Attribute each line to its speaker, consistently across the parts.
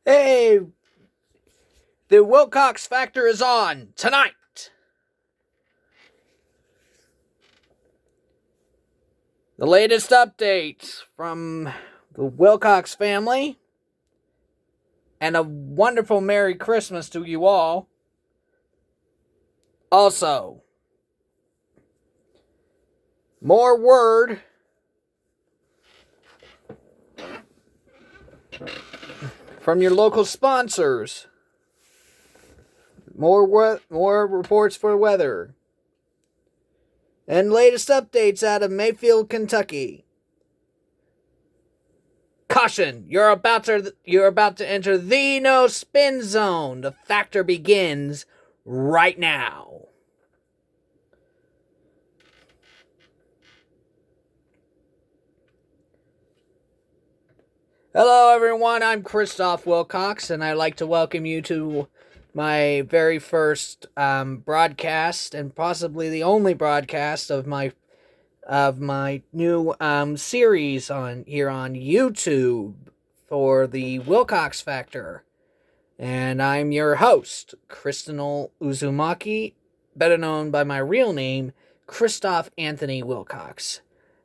Speaker 1: Hey, the Willcox Factor is on tonight. The latest updates from the Willcox family, and a wonderful Merry Christmas to you all. Also, more word from your local sponsors. More reports for weather. And latest updates out of Mayfield, Kentucky. Caution, you're about to enter the no spin zone. The factor begins right now. Hello everyone, I'm Christoph Willcox, and I'd like to welcome you to my very first broadcast, and possibly the only broadcast of my new series on YouTube for the Willcox Factor. And I'm your host, Kristinal Uzumaki, better known by my real name, Christoph Anthony Willcox.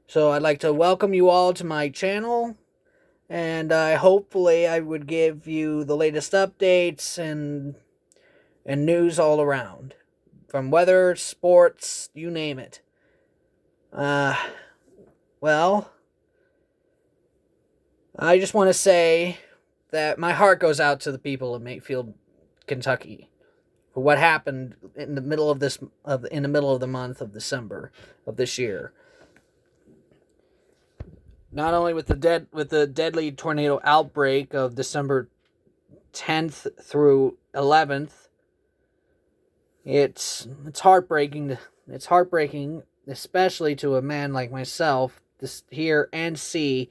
Speaker 1: So I'd like to welcome you all to my channel, and hopefully I would give you the latest updates and news all around, from weather, sports, you name it. Well, I just want to say that my heart goes out to the people of Mayfield, Kentucky, for what happened in the middle of the month of December of this year. Not only with the deadly tornado outbreak of December 10th through 11th, it's heartbreaking. It's heartbreaking, especially to a man like myself, to hear and see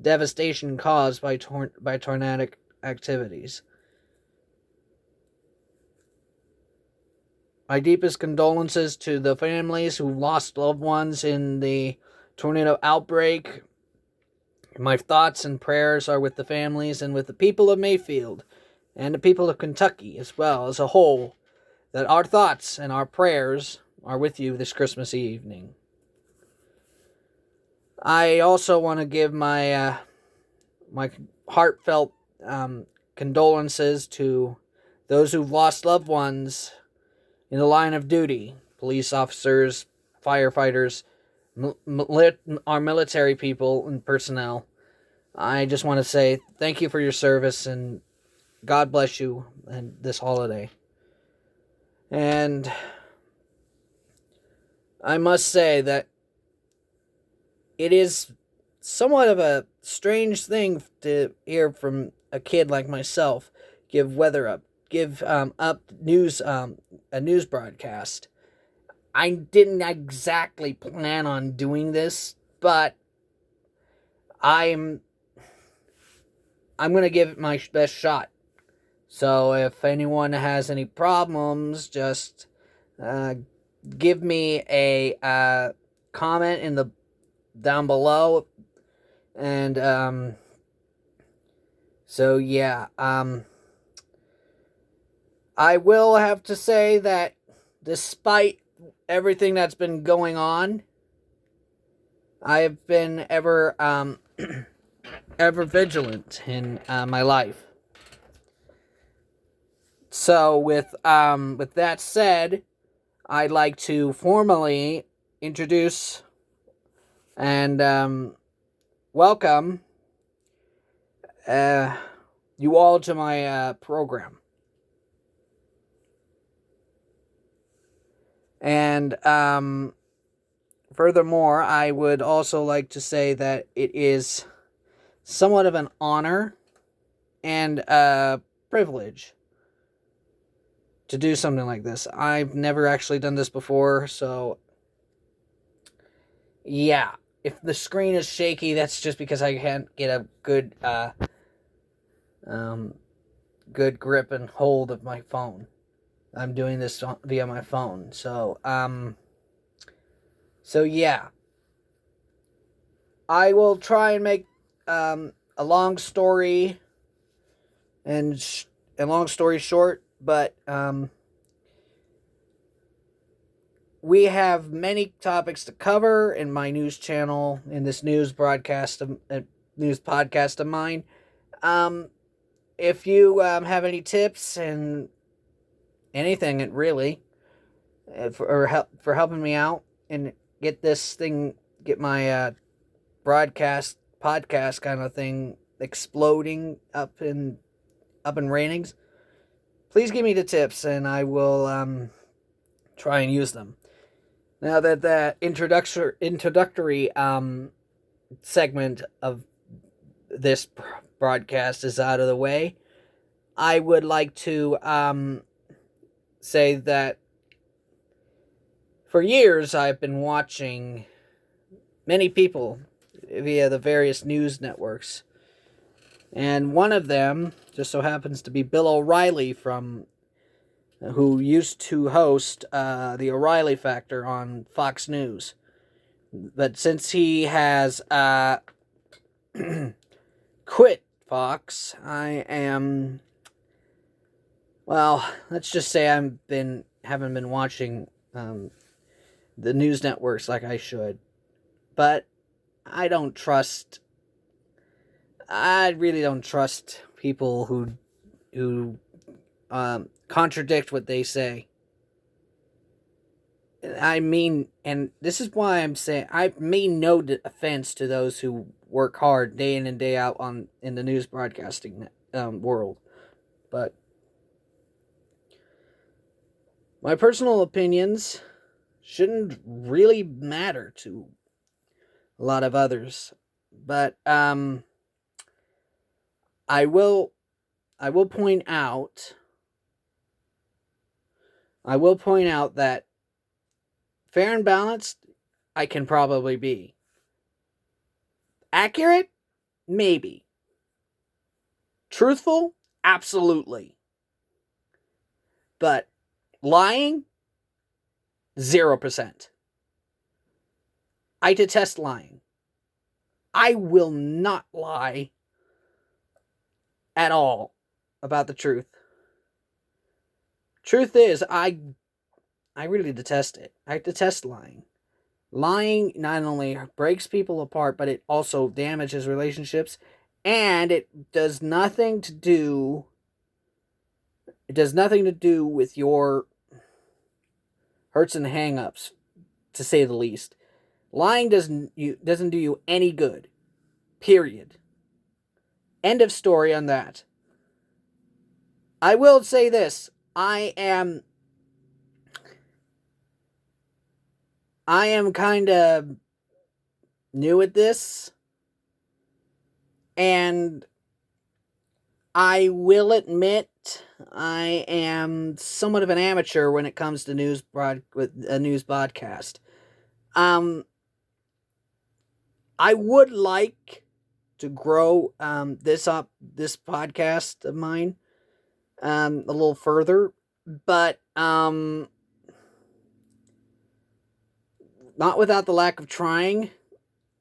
Speaker 1: devastation caused by tornadic activities. My deepest condolences to the families who lost loved ones in the tornado outbreak. My thoughts and prayers are with the families and with the people of Mayfield and the people of Kentucky as well as a whole, that our thoughts and our prayers are with you this Christmas evening. I also want to give my heartfelt condolences to those who've lost loved ones in the line of duty: police officers, firefighters, our military people and personnel. I just want to say thank you for your service, and God bless you and this holiday. And I must say that it is somewhat of a strange thing to hear from a kid like myself give news a news broadcast. I didn't exactly plan on doing this, but I'm going to give it my best shot. So if anyone has any problems, just give me a comment in the down below. And so yeah, I will have to say that despite everything that's been going on, I have been ever ever vigilant in my life. So with that said, I'd like to formally introduce and welcome you all to my program. And furthermore, I would also like to say that it is somewhat of an honor and a privilege to do something like this. I've never actually done this before, so yeah. If the screen is shaky, that's just because I can't get a good good grip and hold of my phone. I'm doing this via my phone, so yeah. I will try and make a long story And long story short, but we have many topics to cover in my news channel, in this news podcast of mine. Um, if you have any tips and anything, really, for helping me out and get my broadcast podcast kind of thing exploding up in ratings, please give me the tips and I will try and use them. Now that the introductory segment of this broadcast is out of the way, I would like to say that for years I've been watching many people via the various news networks. And one of them just so happens to be Bill O'Reilly, who used to host the O'Reilly Factor on Fox News. But since he has quit Fox, let's just say haven't been watching the news networks like I should. But I really don't trust people who contradict what they say. I mean, and this is why I'm saying I mean no offense to those who work hard day in and day out in the news broadcasting world, but my personal opinions shouldn't really matter to a lot of others. But I will point out that fair and balanced I can probably be. Accurate? Maybe. Truthful? Absolutely. But lying? 0%. I detest lying. I will not lie at all about the truth. Truth is, I really detest it. I detest lying. Lying not only breaks people apart, but it also damages relationships, and it does nothing to do with your hurts and hang-ups, to say the least. Lying doesn't do you any good. Period. End of story on that. I will say this. I am kind of new at this, and I will admit I am somewhat of an amateur when it comes to with a news podcast. I would like to grow this podcast of mine a little further, but not without the lack of trying.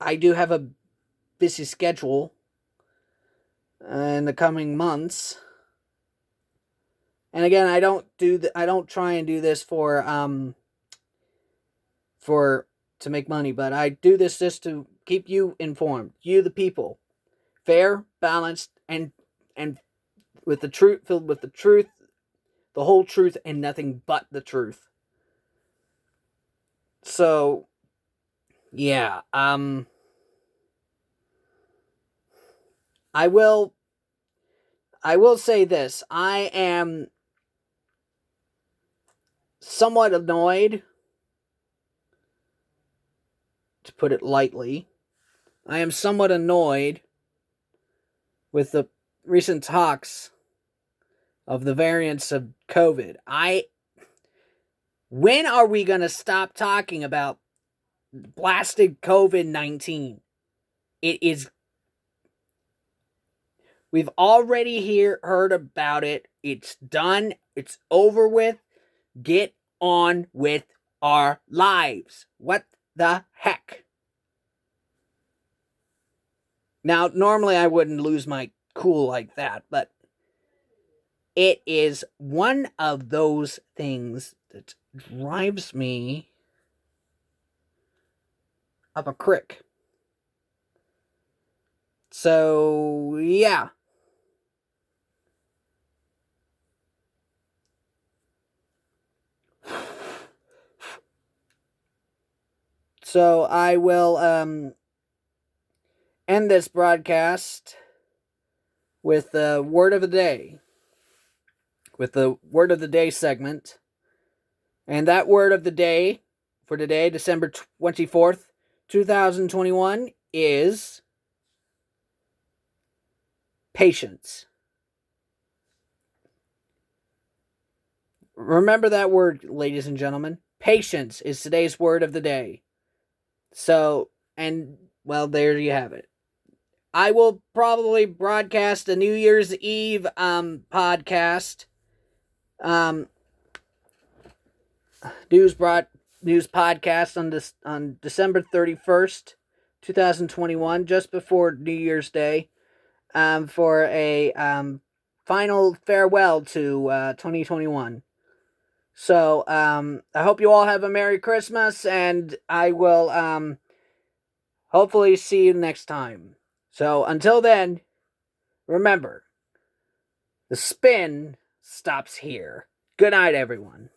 Speaker 1: I do have a busy schedule in the coming months, and again, I don't try and do this to make money, but I do this just to keep you informed, you the people, fair, balanced, and with the truth, filled with the truth, the whole truth, and nothing but the truth. So, yeah, I will say this. I am somewhat annoyed, to put it lightly. I am somewhat annoyed with the recent talks of the variants of COVID. When are we going to stop talking about blasted COVID-19? We've already heard about it. It's done. It's over with. Get on with our lives. What the heck? Now, normally I wouldn't lose my cool like that, but it is one of those things that drives me up a crick. So, yeah. So, I will end this broadcast with the word of the day. With the word of the day segment. And that word of the day for today, December 24th, 2021, is patience. Remember that word, ladies and gentlemen. Patience is today's word of the day. So, and, well, there you have it. I will probably broadcast a New Year's Eve podcast. News podcast on December 31st, 2021, just before New Year's Day, for a final farewell to 2021. So I hope you all have a Merry Christmas, and I will hopefully see you next time. So until then, remember, the spin stops here. Good night, everyone.